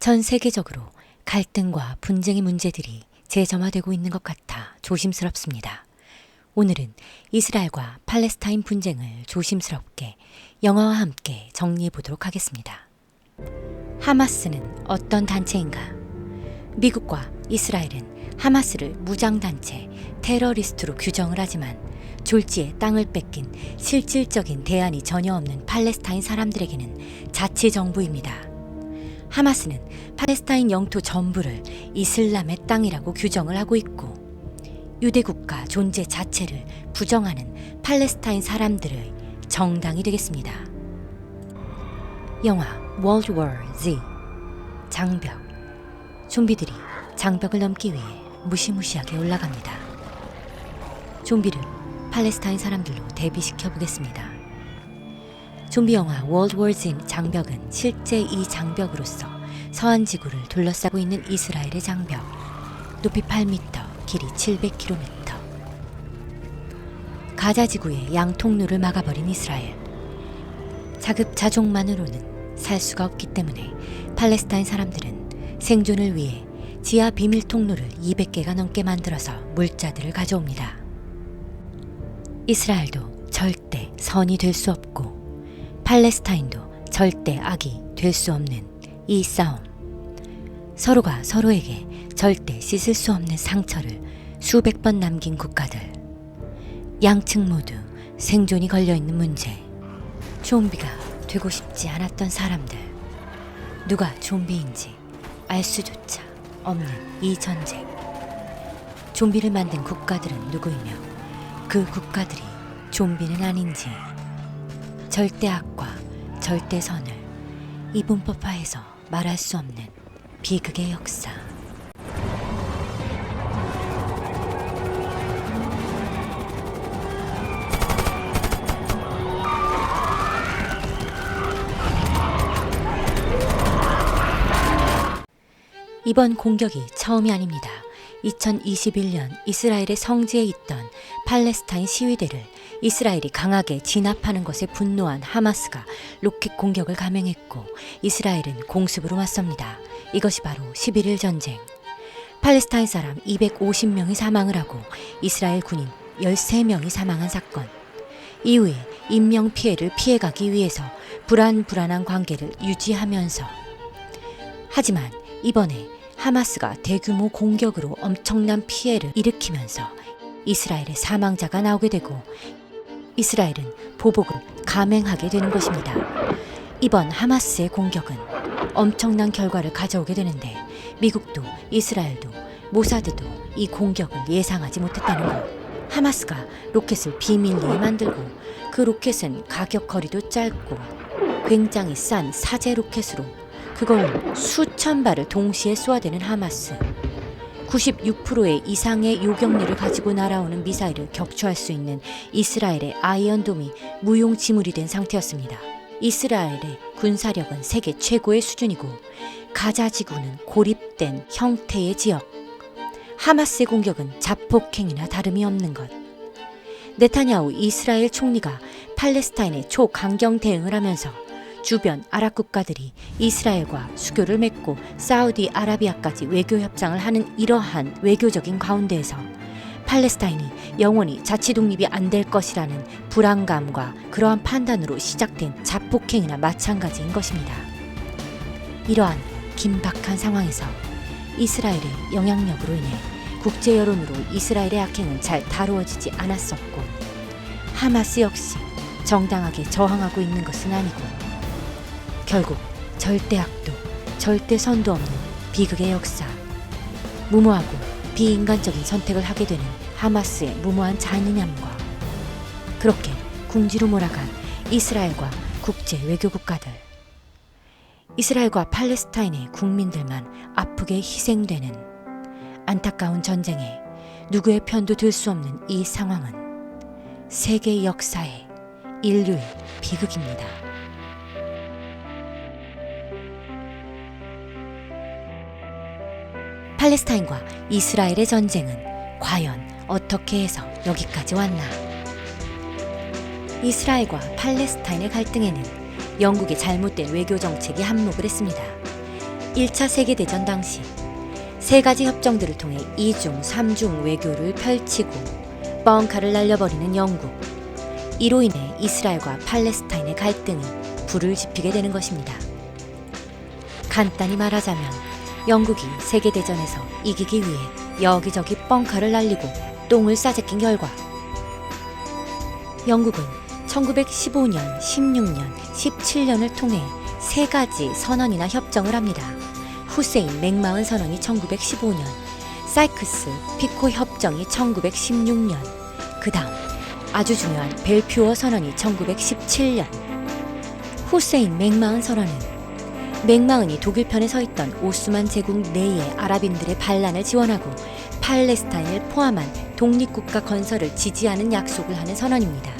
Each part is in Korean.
전 세계적으로 갈등과 분쟁의 문제들이 재점화되고 있는 것 같아 조심스럽습니다. 오늘은 이스라엘과 팔레스타인 분쟁을 조심스럽게 영화와 함께 정리해 보도록 하겠습니다. 하마스는 어떤 단체인가? 미국과 이스라엘은 하마스를 무장단체, 테러리스트로 규정을 하지만 졸지에 땅을 뺏긴 실질적인 대안이 전혀 없는 팔레스타인 사람들에게는 자치정부입니다. 하마스는 팔레스타인 영토 전부를 이슬람의 땅이라고 규정을 하고 있고 유대국가 존재 자체를 부정하는 팔레스타인 사람들의 정당이 되겠습니다. 영화 World War Z 장벽. 좀비들이 장벽을 넘기 위해 무시무시하게 올라갑니다. 좀비를 팔레스타인 사람들로 대비시켜 보겠습니다. 좀비 영화 World War Z 장벽은 실제 이 장벽으로서 서한 지구를 둘러싸고 있는 이스라엘의 장벽. 높이 8m, 길이 700km. 가자 지구의 양 통로를 막아버린 이스라엘. 자급자족만으로는 살 수가 없기 때문에 팔레스타인 사람들은 생존을 위해 지하 비밀 통로를 200개가 넘게 만들어서 물자들을 가져옵니다. 이스라엘도 절대 선이 될 수 없고 팔레스타인도 절대 악이 될 수 없는 이 싸움. 서로가 서로에게 절대 씻을 수 없는 상처를 수백 번 남긴 국가들. 양측 모두 생존이 걸려있는 문제. 좀비가 되고 싶지 않았던 사람들. 누가 좀비인지 알 수조차 없는 이 전쟁. 좀비를 만든 국가들은 누구이며 그 국가들이 좀비는 아닌지. 절대 악과 절대 선을 이분법화해서 말할 수 없는 비극의 역사. 이번 공격이 처음이 아닙니다. 2021년 이스라엘의 성지에 있던 팔레스타인 시위대를 이스라엘이 강하게 진압하는 것에 분노한 하마스가 로켓 공격을 감행했고 이스라엘은 공습으로 맞섭니다. 이것이 바로 11일 전쟁. 팔레스타인 사람 250명이 사망을 하고 이스라엘 군인 13명이 사망한 사건. 이후에 인명피해를 피해가기 위해서 불안한 관계를 유지하면서 하지만 이번에 하마스가 대규모 공격으로 엄청난 피해를 일으키면서 이스라엘의 사망자가 나오게 되고 이스라엘은 보복을 감행하게 되는 것입니다. 이번 하마스의 공격은 엄청난 결과를 가져오게 되는데 미국도 이스라엘도 모사드도 이 공격을 예상하지 못했다는 것. 하마스가 로켓을 비밀리에 만들고 그 로켓은 가격 거리도 짧고 굉장히 싼 사제 로켓으로 그걸 수천 발을 동시에 쏘아대는 하마스. 96%의 이상의 요격률을 가지고 날아오는 미사일을 격추할 수 있는 이스라엘의 아이언돔이 무용지물이 된 상태였습니다. 이스라엘의 군사력은 세계 최고의 수준이고 가자 지구는 고립된 형태의 지역. 하마스의 공격은 자폭행위나 다름이 없는 것. 네타냐후 이스라엘 총리가 팔레스타인에 초강경 대응을 하면서 주변 아랍 국가들이 이스라엘과 수교를 맺고 사우디아라비아까지 외교 협상을 하는 이러한 외교적인 가운데에서 팔레스타인이 영원히 자치 독립이 안 될 것이라는 불안감과 그러한 판단으로 시작된 자폭행위나 마찬가지인 것입니다. 이러한 긴박한 상황에서 이스라엘의 영향력으로 인해 국제 여론으로 이스라엘의 악행은 잘 다루어지지 않았었고 하마스 역시 정당하게 저항하고 있는 것은 아니고 결국 절대 악도 절대 선도 없는 비극의 역사. 무모하고 비인간적인 선택을 하게 되는 하마스의 무모한 잔인함과 그렇게 궁지로 몰아간 이스라엘과 국제 외교 국가들. 이스라엘과 팔레스타인의 국민들만 아프게 희생되는 안타까운 전쟁에 누구의 편도 들 수 없는 이 상황은 세계 역사의 인류의 비극입니다. 팔레스타인과 이스라엘의 전쟁은 과연 어떻게 해서 여기까지 왔나? 이스라엘과 팔레스타인의 갈등에는 영국의 잘못된 외교 정책이 한몫을 했습니다. 1차 세계대전 당시 세 가지 협정들을 통해 2중, 3중 외교를 펼치고 뻥카를 날려버리는 영국. 이로 인해 이스라엘과 팔레스타인의 갈등이 불을 지피게 되는 것입니다. 간단히 말하자면 영국이 세계대전에서 이기기 위해 여기저기 뻥카를 날리고 똥을 싸제낀 결과 영국은 1915년, 16년, 17년을 통해 세 가지 선언이나 협정을 합니다. 후세인 맥마흔 선언이 1915년, 사이크스 피코 협정이 1916년, 그 다음 아주 중요한 벨퓨어 선언이 1917년. 후세인 맥마흔 선언은 맥마흔이 독일 편에 서 있던 오스만 제국 내의 아랍인들의 반란을 지원하고 팔레스타인을 포함한 독립국가 건설을 지지하는 약속을 하는 선언입니다.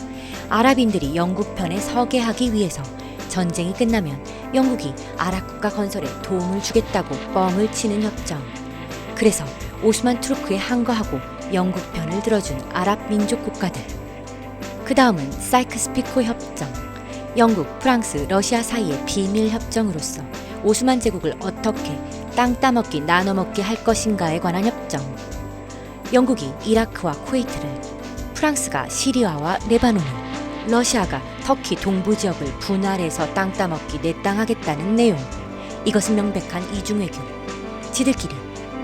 아랍인들이 영국 편에 서게 하기 위해서 전쟁이 끝나면 영국이 아랍 국가 건설에 도움을 주겠다고 뻥을 치는 협정. 그래서 오스만 투르크에 항거하고 영국 편을 들어준 아랍 민족 국가들. 그 다음은 사이크스-피코 협정. 영국, 프랑스, 러시아 사이의 비밀 협정으로서 오스만 제국을 어떻게 땅 따먹기 나눠먹기 할 것인가에 관한 협정. 영국이 이라크와 쿠웨이트를, 프랑스가 시리아와 레바논을, 러시아가 터키 동부 지역을 분할해서 땅 따먹기 내땅하겠다는 내용. 이것은 명백한 이중외교. 지들끼리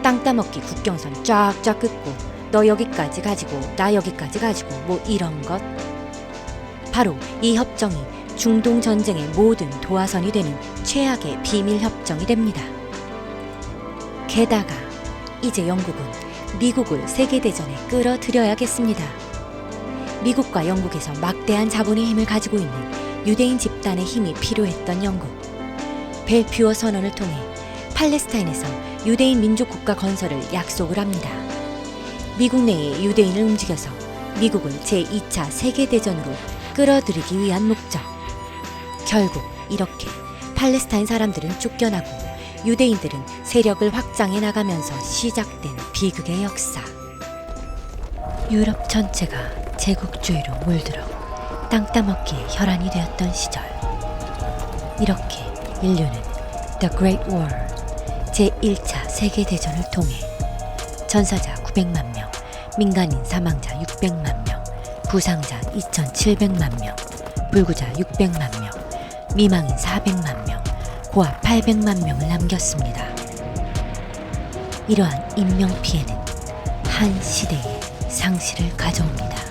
땅 따먹기 국경선 쫙쫙 긋고 너 여기까지 가지고 나 여기까지 가지고 뭐 이런 것. 바로 이 협정이 중동 전쟁의 모든 도화선이 되는 최악의 비밀 협정이 됩니다. 게다가 이제 영국은 미국을 세계대전에 끌어들여야겠습니다. 미국과 영국에서 막대한 자본의 힘을 가지고 있는 유대인 집단의 힘이 필요했던 영국. 벨퓨어 선언을 통해 팔레스타인에서 유대인 민족 국가 건설을 약속을 합니다. 미국 내에 유대인을 움직여서 미국을 제2차 세계대전으로 끌어들이기 위한 목적. 결국 이렇게 팔레스타인 사람들은 쫓겨나고 유대인들은 세력을 확장해 나가면서 시작된 비극의 역사. 유럽 전체가 제국주의로 물들어 땅 따먹기에 혈안이 되었던 시절. 이렇게 인류는 The Great War, 제1차 세계대전을 통해 전사자 900만 명, 민간인 사망자 600만 명, 부상자 2,700만 명, 불구자 600만 명, 미망인 400만 명, 고아 800만 명을 남겼습니다. 이러한 인명피해는 한 시대의 상실을 가져옵니다.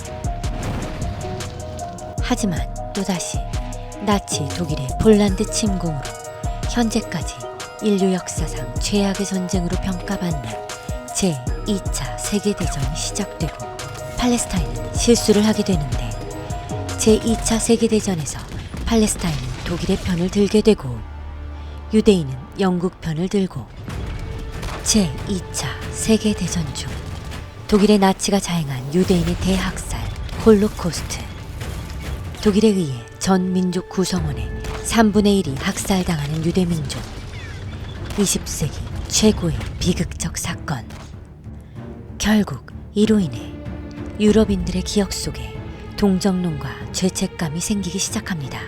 하지만 또다시 나치 독일의 폴란드 침공으로 현재까지 인류 역사상 최악의 전쟁으로 평가받는 제2차 세계대전이 시작되고 팔레스타인은 실수를 하게 되는데 제2차 세계대전에서 팔레스타인은 독일의 편을 들게 되고 유대인은 영국 편을 들고 제2차 세계대전 중 독일의 나치가 자행한 유대인의 대학살 홀로코스트, 독일에 의해 전 민족 구성원의 3분의 1이 학살당하는 유대민족, 20세기 최고의 비극적 사건. 결국 이로 인해 유럽인들의 기억 속에 동정론과 죄책감이 생기기 시작합니다.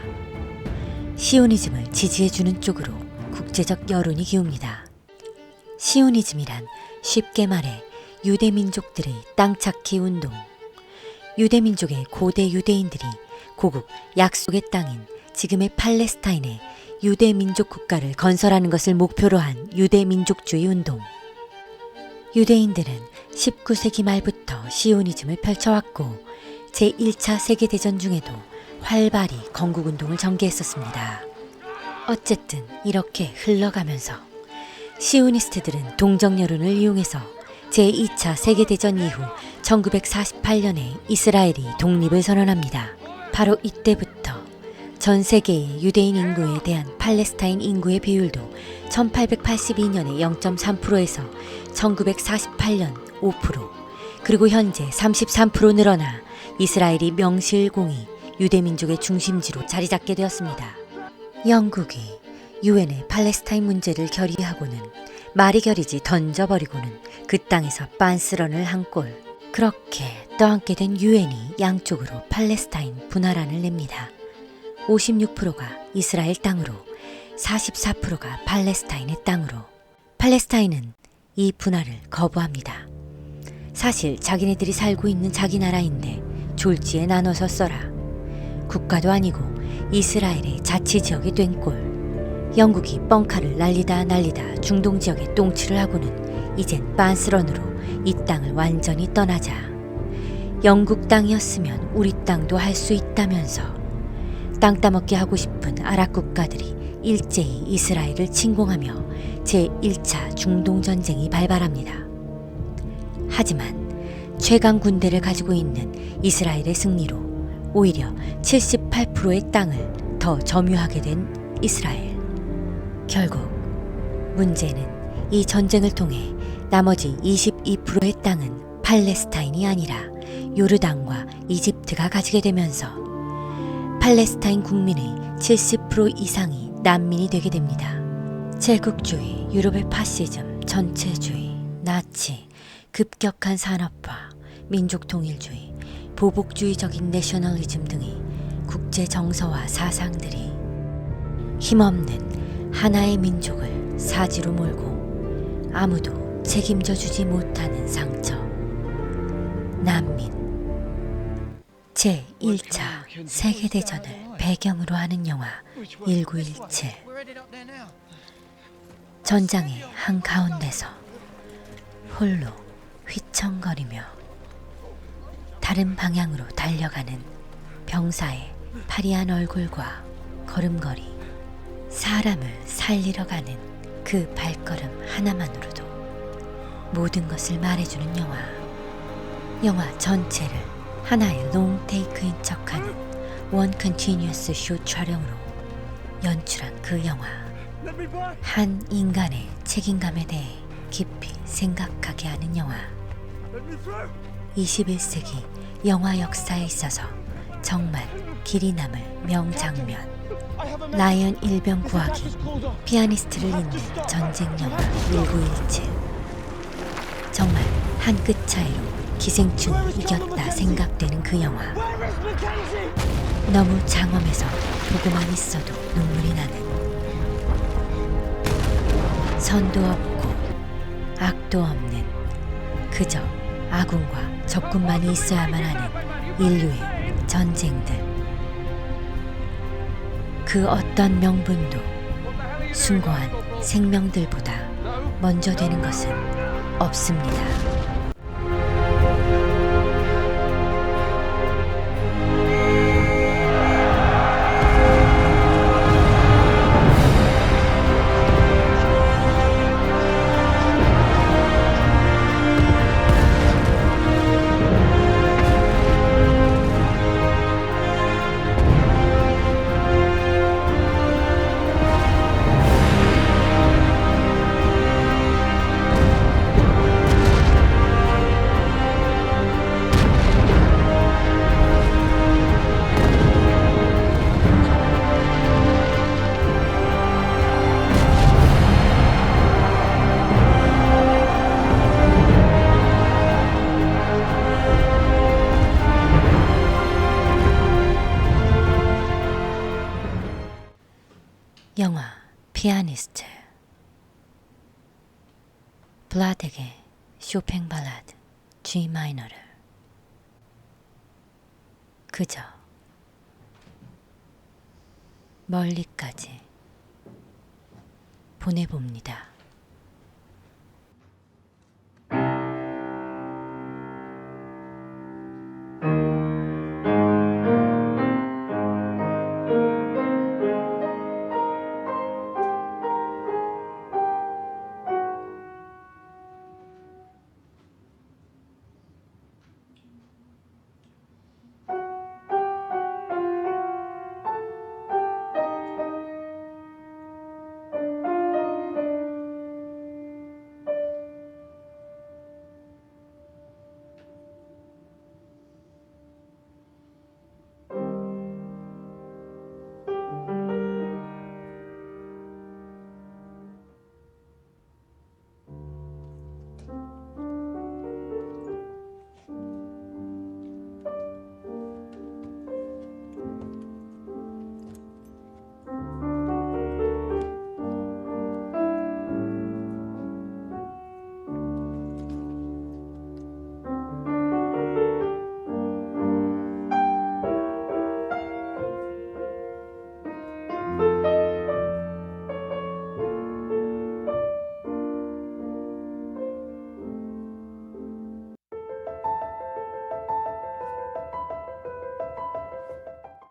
시오니즘을 지지해주는 쪽으로 국제적 여론이 기웁니다. 시오니즘이란 쉽게 말해 유대민족들의 땅찾기 운동. 유대민족의 고대 유대인들이 고국 약속의 땅인 지금의 팔레스타인에 유대민족 국가를 건설하는 것을 목표로 한 유대민족주의 운동. 유대인들은 19세기 말부터 시오니즘을 펼쳐왔고 제1차 세계대전 중에도 활발히 건국운동을 전개했었습니다. 어쨌든 이렇게 흘러가면서 시오니스트들은 동정 여론을 이용해서 제2차 세계대전 이후 1948년에 이스라엘이 독립을 선언합니다. 바로 이때부터 전 세계의 유대인 인구에 대한 팔레스타인 인구의 비율도 1882년에 0.3%에서 1948년 5%, 그리고 현재 33% 늘어나 이스라엘이 명실공히 유대민족의 중심지로 자리 잡게 되었습니다. 영국이 유엔의 팔레스타인 문제를 결의하고는 말이 결이지 던져버리고는 그 땅에서 빤스런을 한 꼴. 그렇게 떠안게 된 유엔이 양쪽으로 팔레스타인 분할안을 냅니다. 56%가 이스라엘 땅으로, 44%가 팔레스타인의 땅으로. 팔레스타인은 이 분할을 거부합니다. 사실 자기네들이 살고 있는 자기 나라인데 졸지에 나눠서 써라. 국가도 아니고 이스라엘의 자치지역이 된 꼴. 영국이 뻥카를 날리다 중동 지역에 똥치를 하고는 이젠 빤스런으로 이 땅을 완전히 떠나자. 영국 땅이었으면 우리 땅도 할 수 있다면서 땅 따먹기 하고 싶은 아랍 국가들이 일제히 이스라엘을 침공하며 제1차 중동전쟁이 발발합니다. 하지만 최강 군대를 가지고 있는 이스라엘의 승리로 오히려 78%의 땅을 더 점유하게 된 이스라엘. 결국 문제는 이 전쟁을 통해 나머지 22%의 땅은 팔레스타인이 아니라 요르단과 이집트가 가지게 되면서 팔레스타인 국민의 70% 이상이 난민이 되게 됩니다. 제국주의, 유럽의 파시즘, 전체주의, 나치, 급격한 산업화, 민족 통일주의, 보복주의적인 내셔널리즘 등의 국제 정서와 사상들이 힘없는 하나의 민족을 사지로 몰고 아무도 책임져 주지 못하는 상처. 난민. 제1차 세계대전을 배경으로 하는 영화 1917. 전장의 한가운데서 홀로 휘청거리며 다른 방향으로 달려가는 병사의 파리한 얼굴과 걸음걸이, 사람을 살리러 가는 그 발걸음 하나만으로도 모든 것을 말해주는 영화. 영화 전체를 하나의 롱테이크인 척하는 원 컨티뉴어스 슛 촬영으로 연출한 그 영화. 한 인간의 책임감에 대해 깊이 생각하게 하는 영화. 21세기 영화 역사에 있어서 정말 길이 남을 명장면. 라이언 일병 구하기, 피아니스트를 잇는 전쟁 영화 1917. 정말 한 끗 차이로 기생충을 이겼다 생각되는 그 영화. 너무 장엄해서 보고만 있어도 눈물이 나는, 선도 없고 악도 없는 그저 아군과 적군만이 있어야만 하는 인류의 전쟁들. 그 어떤 명분도 숭고한 생명들보다 먼저 되는 것은 없습니다. 영화 피아니스트. 블라덱의 쇼팽 발라드 G 마이너를 그저 멀리까지 보내봅니다.